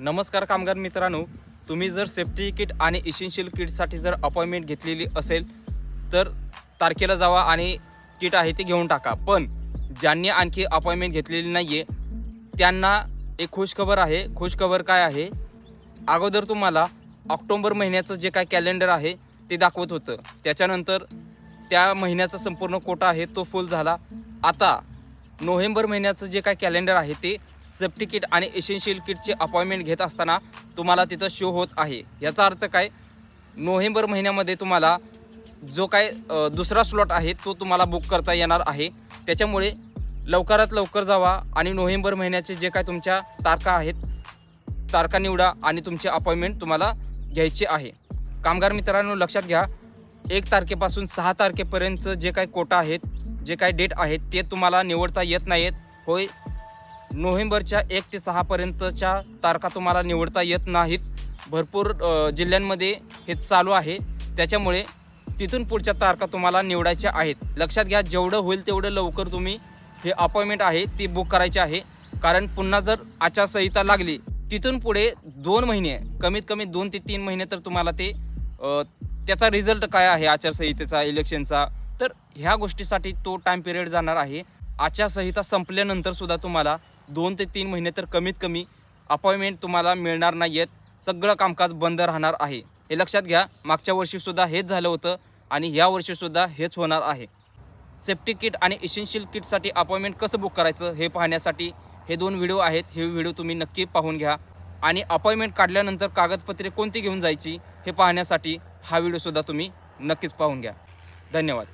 नमस्कार कामगार मित्रांनो, तुम्ही जर सेफ्टी किट आणि इसेन्शियल किटसाठी जर अपॉइंटमेंट घेतलेली असेल तर तारखेला जावा आणि किट आहे ते घेऊन टाका। पण ज्यांनी आणखी अपॉइंटमेंट घेतलेली नाहीये त्यांना एक खुशखबर आहे। खुशखबर काय आहे? अगोदर तुम्हाला ऑक्टोबर महिन्याचं जे काय कॅलेंडर आहे ते दाखवत होतं, त्याच्यानंतर त्या महिन्याचा संपूर्ण कोटा आहे तो फुल झाला। आता नोव्हेंबर महिन्याचं जे काय कॅलेंडर आहे ते सेफ्टी किट आणि इसेन्शियल किटचे अपॉइंटमेंट घेत असताना तुम्हाला तिथं शो होत आहे। याचा अर्थ काय? नोव्हेंबर महिन्यामध्ये तुम्हाला जो काय दुसरा स्लॉट आहे तो तुम्हाला बुक करता येणार आहे। त्याच्यामुळे लवकरात लवकर जावा आणि नोव्हेंबर महिन्याचे जे काय तुमच्या तारखा आहेत तारखा निवडा आणि तुमचे अपॉइंटमेंट तुम्हाला घ्यायचे आहे। कामगार मित्रांनो लक्षात घ्या, 1 तारखेपासून 6 तारखेपर्यंत जे काय कोटा आहेत, जे काय डेट आहेत ते तुम्हाला निवडता येत नाहीत। होय, नोव्हेंबरच्या 1 ते 6 पर्यंतच्या तारखा तुम्हाला निवडता येत नाहीत। भरपूर जिल्ह्यांमध्ये हे चालू आहे, त्याच्यामुळे तिथून पुढच्या तारखा तुम्हाला निवडायच्या आहेत। लक्षात घ्या, जेवढं होईल तेवढं लवकर तुम्ही हे अपॉइंटमेंट आहे ती बुक करायची आहे। कारण पुन्हा जर आचारसंहिता लागली तिथून पुढे 2 महिने, कमीत कमी 2 ते 3 महिने तर तुम्हाला ते त्याचा रिझल्ट काय आहे आचारसंहितेचा, इलेक्शनचा, तर ह्या गोष्टीसाठी तो टाइम पिरियड जाणार आहे। आचारसंहिता संपल्यानंतर सुद्धा तुम्हाला 2 ते 3 महिने तर कमीत कमी अपॉइंटमेंट तुम्हाला मिळणार नाहीयेत। सगळं कामकाज बंद राहणार आहे, हे लक्षात घ्या। मागच्या वर्षीसुद्धा हेच झालं होतं आणि या वर्षीसुद्धा हेच होणार आहे। सेफ्टी किट आणि इसेन्शियल किटसाठी अपॉइंटमेंट कसं बुक करायचं हे पाहण्यासाठी हे 2 व्हिडिओ आहेत। हे व्हिडिओ तुम्ही नक्की पाहून घ्या आणि अपॉइंटमेंट काढल्यानंतर कागदपत्रे कोणती घेऊन जायची हे पाहण्यासाठी हा व्हिडिओसुद्धा तुम्ही नक्कीच पाहून घ्या। धन्यवाद।